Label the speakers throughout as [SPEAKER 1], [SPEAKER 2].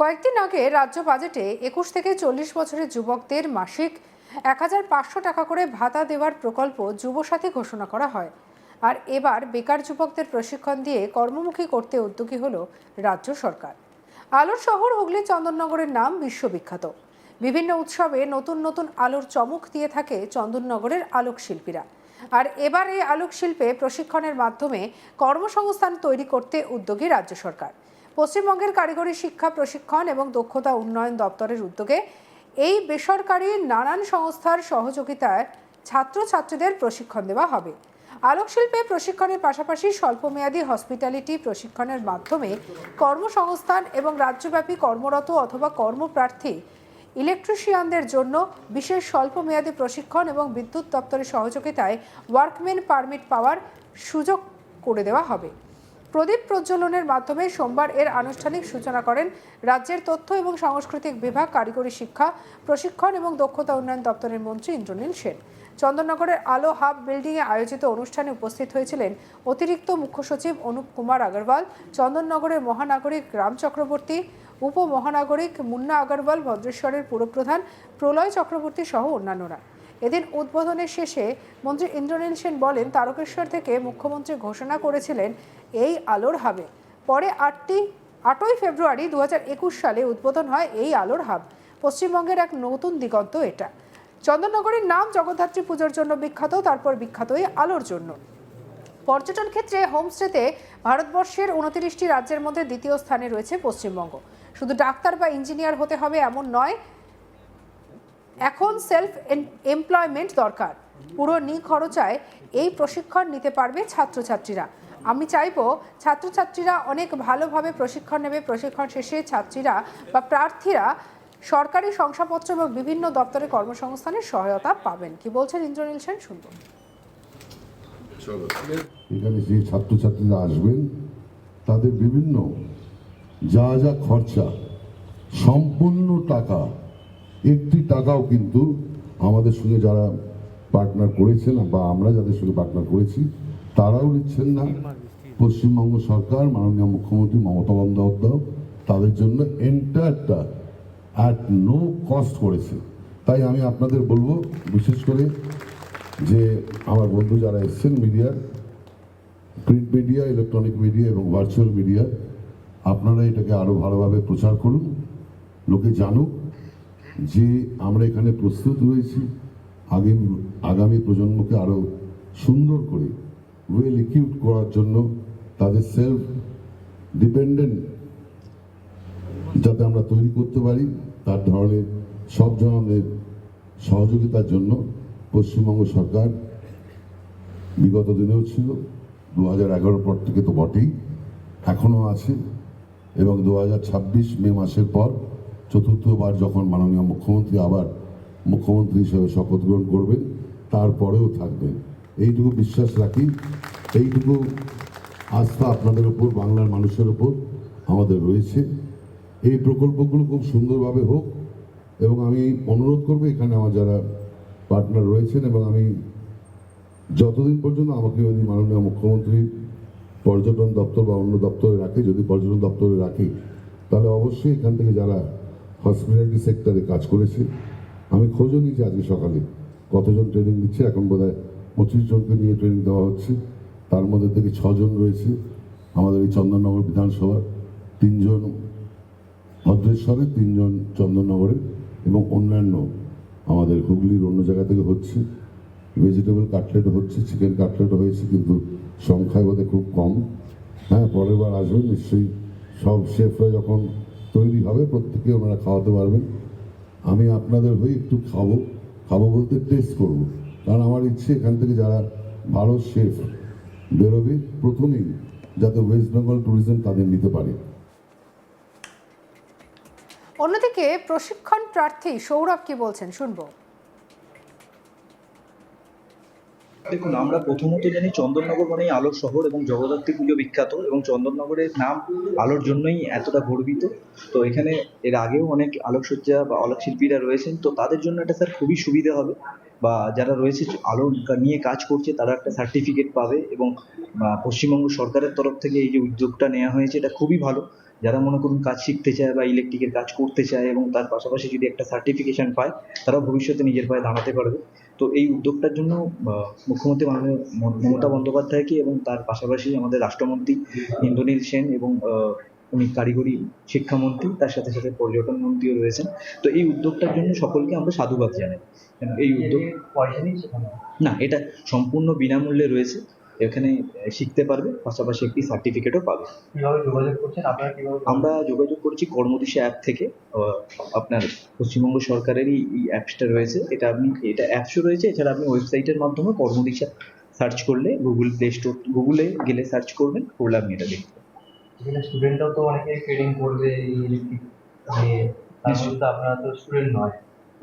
[SPEAKER 1] কয়েকদিন আগে রাজ্য বাজেটে 21 থেকে 40 বছরের যুবকদের মাসিক 1500 টাকা করে ভাতা দেওয়ার প্রকল্প যুবসাথী ঘোষণা করা হয়। আর এবার বেকার যুবকদের প্রশিক্ষণ দিয়ে কর্মমুখী করতে উদ্যোগী হলো রাজ্য সরকার। আলোর শহর হুগলি চন্দননগরের নাম বিশ্ববিখ্যাত। বিভিন্ন উৎসবে নতুন নতুন আলোর চমক দিয়ে থাকে চন্দননগরের আলোক শিল্পীরা। আর এবার এই আলোক শিল্পে প্রশিক্ষণের মাধ্যমে কর্মসংস্থান তৈরি করতে উদ্যোগী রাজ্য সরকার। পশ্চিমবঙ্গের কারিগরি শিক্ষা প্রশিক্ষণ এবং দক্ষতা উন্নয়ন দপ্তরের উদ্যোগে এই বেসরকারি নানান সংস্থার সহযোগিতায় ছাত্রছাত্রীদের প্রশিক্ষণ দেওয়া হবে। আলোক শিল্পে প্রশিক্ষণের পাশাপাশি স্বল্পমেয়াদী হসপিটালিটি প্রশিক্ষণের মাধ্যমে কর্মসংস্থান এবং রাজ্যব্যাপী কর্মরত অথবা কর্মপ্রার্থী ইলেকট্রিশিয়ানদের জন্য বিশেষ স্বল্পমেয়াদী প্রশিক্ষণ এবং বিদ্যুৎ দপ্তরের সহযোগিতায় ওয়ার্কম্যান পারমিট পাওয়ার সুযোগ করে দেওয়া হবে। প্রদীপ প্রজ্বলনের মাধ্যমে সোমবার এর আনুষ্ঠানিক সূচনা করেন রাজ্যের তথ্য এবং সাংস্কৃতিক বিভাগ, কারিগরি শিক্ষা প্রশিক্ষণ এবং দক্ষতা উন্নয়ন দপ্তরের মন্ত্রী ইন্দ্রনীল সেন। চন্দননগরের আলো হাব বিল্ডিংয়ে আয়োজিত অনুষ্ঠানে উপস্থিত হয়েছিলেন অতিরিক্ত মুখ্য সচিব অনুপ কুমার আগরওয়াল, চন্দননগরের মহানাগরিক রাম চক্রবর্তী, উপমহানাগরিক মুন্না আগরওয়াল, ভদ্রেশ্বরের পুরপ্রধান প্রলয় চক্রবর্তী সহ অন্যান্যরা। এদিন উদ্বোধনের শেষে মন্ত্রী ইন্দ্রনীল সেন বলেন, তারকেশ্বর থেকে মুখ্যমন্ত্রী ঘোষণা করেছিলেন এই আলোর হাবে। পরে 8ই ফেব্রুয়ারি 2021 সালে উদ্বোধন হয় এই আলোর হাব। পশ্চিমবঙ্গের এক নতুন দিগন্ত এটা। চন্দননগরের নাম জগদ্ধাত্রী পুজোর জন্য বিখ্যাত, তারপর বিখ্যাত এই আলোর জন্য। পর্যটন ক্ষেত্রে হোমস্টেতে ভারতবর্ষের 29টি রাজ্যের মধ্যে দ্বিতীয় স্থানে রয়েছে পশ্চিমবঙ্গ। শুধু ডাক্তার বা ইঞ্জিনিয়ার হতে হবে এমন নয়, এখন সেলফ এমপ্লয়মেন্ট দরকার। পুরো নিখরচায় এই প্রশিক্ষণ নিতে পারবে ছাত্রছাত্রীরা। আমি চাইবো ছাত্রছাত্রীরা অনেক ভালোভাবে প্রশিক্ষণ নেবে। প্রশিক্ষণ শেষে ছাত্রীরা বা প্রার্থীরা সরকারি শংসাপত্র এবং বিভিন্ন দপ্তরে কর্মসংস্থানের সহায়তা পাবেন। কি বলছেন ইন্দ্রনীল সেন, শুনবো।
[SPEAKER 2] এখানে যে ছাত্রছাত্রীরা আসবেন তাদের বিভিন্ন যা যা খরচা, সম্পূর্ণ টাকা, একটি টাকাও কিন্তু আমাদের সঙ্গে যারা পার্টনার করেছেন বা আমরা যাদের সঙ্গে পার্টনার করেছি তারাও নিচ্ছেন না। পশ্চিমবঙ্গ সরকার, মাননীয় মুখ্যমন্ত্রী মমতা বন্দ্যোপাধ্যায় তাদের জন্য এন্টায়ারটা অ্যাট নো কস্ট করেছে। তাই আমি আপনাদের বলবো, বিশেষ করে যে আমার বন্ধু যারা এসছেন মিডিয়ার, প্রিন্ট মিডিয়া, ইলেকট্রনিক মিডিয়া এবং ভার্চুয়াল মিডিয়া, আপনারা এটাকে আরও ভালোভাবে প্রচার করুন, লোকে জানুক যে আমরা এখানে প্রস্তুত রয়েছি আগামী প্রজন্মকে আরও সুন্দর করে ওয়েল ইকুইপড করার জন্য, তাদের সেলফ ডিপেন্ডেন্ট যাতে আমরা তৈরি করতে পারি, তার ধরনের সব ধরনের সহযোগিতার জন্য পশ্চিমবঙ্গ সরকার বিগত দিনেও ছিল, 2011 পর থেকে তো বটেই, এখনও আছে, এবং 2026 মে মাসের পর চতুর্থবার যখন মাননীয় মুখ্যমন্ত্রী আবার মুখ্যমন্ত্রী হিসেবে শপথ গ্রহণ করবেন তারপরেও থাকবেন। এইটুকু বিশ্বাস রাখি, এইটুকু আস্থা আপনাদের উপর, বাংলার মানুষের উপর আমাদের রয়েছে। এই প্রকল্পগুলো খুব সুন্দরভাবে হোক এবং আমি অনুরোধ করবো এখানে আমার যারা পার্টনার রয়েছেন, এবং আমি যতদিন পর্যন্ত আমাকে যদি মাননীয় মুখ্যমন্ত্রী পর্যটন দপ্তর বা অন্য দপ্তরে রাখে, যদি পর্যটন দপ্তরে রাখে, তাহলে অবশ্যই এখান থেকে যারা হসপিটালিটি সেক্টরে কাজ করেছে, আমি খোঁজও নিয়েছি আজকে সকালে কতজন ট্রেনিং দিচ্ছে। এখন বোধহয় 25 জনকে নিয়ে ট্রেনিং দেওয়া হচ্ছে। তার মধ্যে থেকে 6 জন রয়েছে আমাদের এই চন্দননগর বিধানসভার, 3 জন ভদ্রেশ্বরের, 3 জন চন্দননগরের, এবং অন্যান্য আমাদের হুগলির অন্য জায়গা থেকে হচ্ছে। ভেজিটেবল কাটলেটও হচ্ছে, চিকেন কাটলেটও হয়েছে, কিন্তু সংখ্যায় বোধহয় খুব কম। হ্যাঁ, পরের বার আসবেন নিশ্চয়ই। সব শেফরা যখন তৈরি হবে প্রত্যেকে ওনারা খাওয়াতে পারবেন। আমি আপনাদের হয়ে একটু খাবো বলতে টেস্ট করব, কারণ আমার ইচ্ছে এখান থেকে যারা ভালো শেফ বেরোবে প্রথমেই যাতে ওয়েস্ট বেঙ্গল ট্যুরিজম তাদের নিতে পারে।
[SPEAKER 1] অন্যদিকে প্রশিক্ষণ প্রার্থী সৌরভ কি বলছেন, শুনবো।
[SPEAKER 3] দেখুন, আমরা প্রথমত জানি চন্দননগর মানেই আলোর শহর এবং জগদ্ধাত্রী পুজো বিখ্যাত, এবং চন্দননগরের নাম আলোর জন্যই এতটা গর্বিত। তো এখানে এর আগেও অনেক আলোকসজ্জা বা আলোক শিল্পীরা রয়েছেন, তো তাদের জন্য এটা স্যার খুবই সুবিধা হবে, বা যারা রয়েছে আলো নিয়ে কাজ করছে তারা একটা সার্টিফিকেট পাবে, এবং পশ্চিমবঙ্গ সরকারের তরফ থেকে এই যে উদ্যোগটা নেওয়া হয়েছে এটা খুবই ভালো। যারা মনে করুন কাজ শিখতে চায় বা ইলেকট্রিকের কাজ করতে চায় এবং তার পাশাপাশি যদি একটা সার্টিফিকেশন পায়, তারাও ভবিষ্যতে নিজের পায়ে দাঁড়াতে পারবে। তো এই উদ্যোগটার জন্য মুখ্যমন্ত্রী মাননীয় মমতা বন্দ্যোপাধ্যায়কে এবং তার পাশাপাশি আমাদের রাষ্ট্রমন্ত্রী ইন্দ্রনীল সেন এবং উনি কারিগরি শিক্ষামন্ত্রী, তার সাথে সাথে পর্যটন মন্ত্রীও রয়েছেন। তো এই উদ্যোগটার জন্য সকলকে আমরা সাধুবাদ জানাই। এই উদ্যোগ
[SPEAKER 4] পয়সা নিচ্ছে
[SPEAKER 3] না, এটা সম্পূর্ণ বিনামূল্যে রয়েছে। এখানে শিখতে পারবে, পাশাপাশি একটি সার্টিফিকেটও পাবে।
[SPEAKER 4] কিভাবে যোগাযোগ করছেন আপনারা, কিভাবে?
[SPEAKER 3] আমরা যোগাযোগ করছি কর্মদিশা অ্যাপ থেকে। আপনার পশ্চিমবঙ্গ সরকারেরই এই অ্যাপসটা রয়েছে, এটা অ্যাপসও রয়েছে। এছাড়া আপনি ওয়েবসাইটের মাধ্যমে কর্মদিশা সার্চ করলে গুগলে গেলে সার্চ করবেন, করলে আপনি এটা দেখতে পাবেন।
[SPEAKER 4] এখানে স্টুডেন্টরাও তো অনেকে ট্রেনিং করবে এই ইলেকট্রিক নিয়ে, তার মধ্যে আপনারা তো স্টুডেন্ট নয়।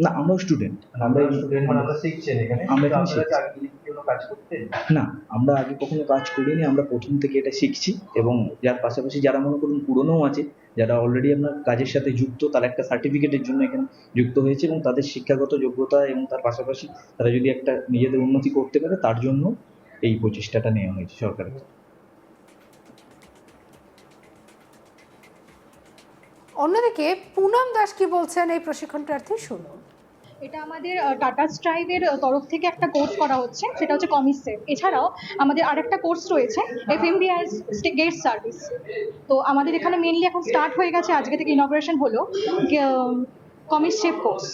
[SPEAKER 3] না, আমরাও স্টুডেন্ট।
[SPEAKER 4] আমরা স্টুডেন্ট, মানে আমরা শিখছেন এখানে।
[SPEAKER 3] আমরা এখানে
[SPEAKER 4] আপনারা কি
[SPEAKER 3] শিখছি।
[SPEAKER 4] আগে ইলেকট্রিক কোনো কাজ করতেন?
[SPEAKER 3] না, আমরা আগে কখনো কাজ করিনি, আমরা প্রথম থেকে এটা শিখছি। এবং যার পাশাপাশি যারা মনে করুন পুরনোও আছে, যারা অলরেডি আপনার কাজের সাথে যুক্ত, তারা একটা সার্টিফিকেটের জন্য এখানে যুক্ত হয়েছে এবং তাদের শিক্ষাগত যোগ্যতা এবং তার পাশাপাশি তারা যদি একটা নিজেদের উন্নতি করতে পারে, তার জন্য এই প্রচেষ্টাটা নেওয়া হয়েছে সরকারের।
[SPEAKER 1] অন্যদিকে পুনম দাস কি বলছেন এই প্রশিক্ষণ প্রার্থী, শুনুন।
[SPEAKER 5] এটা আমাদের টাটা স্ট্রাইভের তরফ থেকে একটা কোর্স করা হচ্ছে, সেটা হচ্ছে কমিসেভ। এছাড়াও আমাদের আরেকটা কোর্স রয়েছে এফএমবিআর গেট সার্ভিস। তো আমাদের এখানে মেনলি এখন স্টার্ট হয়ে গেছে, আজকে থেকে ইনঅপারেশন হলো কমিসেভ কোর্স।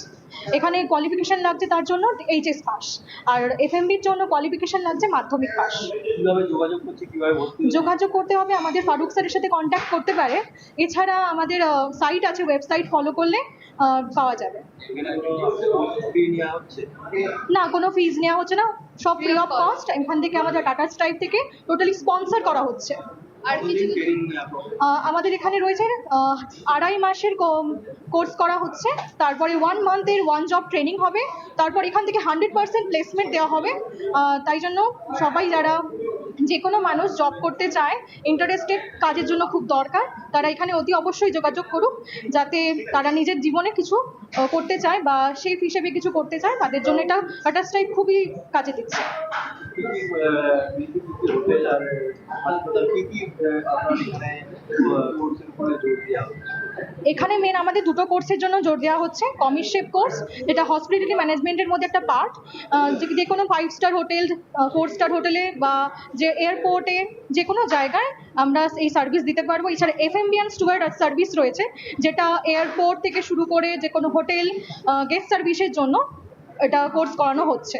[SPEAKER 5] এখানে কোয়ালিফিকেশন লাগছে তার জন্য এইচএস পাস, আর এফএমবির জন্য কোয়ালিফিকেশন লাগছে মাধ্যমিক পাস।
[SPEAKER 4] কিভাবে যোগাযোগ করছে, কিভাবে ভর্তি হচ্ছে?
[SPEAKER 5] যোগাযোগ করতে হবে, আমাদের ফারুক স্যারের সাথে কন্ট্যাক্ট করতে পারে। এছাড়া আমাদের সাইট আছে, ওয়েবসাইট ফলো করলে পাওয়া যাবে।
[SPEAKER 4] এখানে কোনো ফি নেওয়া হচ্ছে?
[SPEAKER 5] না, কোনো ফিজ নেওয়া হচ্ছে না, সব ফ্রি অফ কস্ট। এখান থেকে আমাদের টাটা স্ট্রাইভ থেকে টোটালি স্পন্সর করা হচ্ছে। আর কিছু
[SPEAKER 4] ট্রেনিং নেওয়া হবে?
[SPEAKER 5] আমাদের এখানে রয়েছে 2.5 মাসের কোর্স করা হচ্ছে, তারপরে 1 মান্থের 1 জব ট্রেনিং হবে, তারপর এখান থেকে 100% প্লেসমেন্ট দেওয়া হবে। তাই জন্য সবাই যারা যে কোনো মানুষ জব করতে চায়, ইন্টারেস্টেড, কাজের জন্য খুব দরকার, তারা এখানে অতি অবশ্যই যোগাযোগ করুক, যাতে তারা নিজের জীবনে কিছু করতে চায় বা শেফ হিসেবে কিছু করতে চায়, তাদের জন্য এটা টাটা স্ট্রাইভ খুবই কাজে দিচ্ছে।
[SPEAKER 4] কি কি হোটেল আর হাসপাতাল কি কি আপনার এখানে কোর্সের উপরে জোর দেওয়া হচ্ছে?
[SPEAKER 5] এখানে মেন আমাদের দুটো কোর্সের জন্য জোর দেওয়া হচ্ছে। কমিসেভ কোর্স, যেটা হসপিটালিটি ম্যানেজমেন্টের মধ্যে একটা পার্ট, যে কোনো 5 স্টার হোটেল, 4 স্টার হোটেলে বা যে এয়ারপোর্টে, যে কোনো জায়গায় আমরা এই সার্ভিস দিতে পারবো। এছাড়া এফএমবিএন স্টুয়ার্ড সার্ভিস রয়েছে, যেটা এয়ারপোর্ট থেকে শুরু করে যে কোনো হোটেল গেস্ট সার্ভিসের জন্য এটা কোর্স করানো হচ্ছে।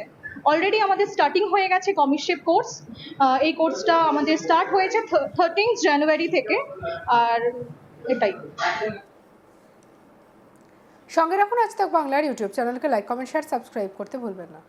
[SPEAKER 5] অলরেডি আমাদের স্টার্টিং হয়ে গেছে কমিসেভ কোর্স। এই কোর্সটা আমাদের স্টার্ট হয়েছে 13 জানুয়ারি থেকে। আর এটাই।
[SPEAKER 1] সঙ্গে রাখুন আজ তাক বাংলার ইউটিউব চ্যানেলকে লাইক, কমেন্ট, শেয়ার, সাবস্ক্রাইব করতে ভুলবেন না।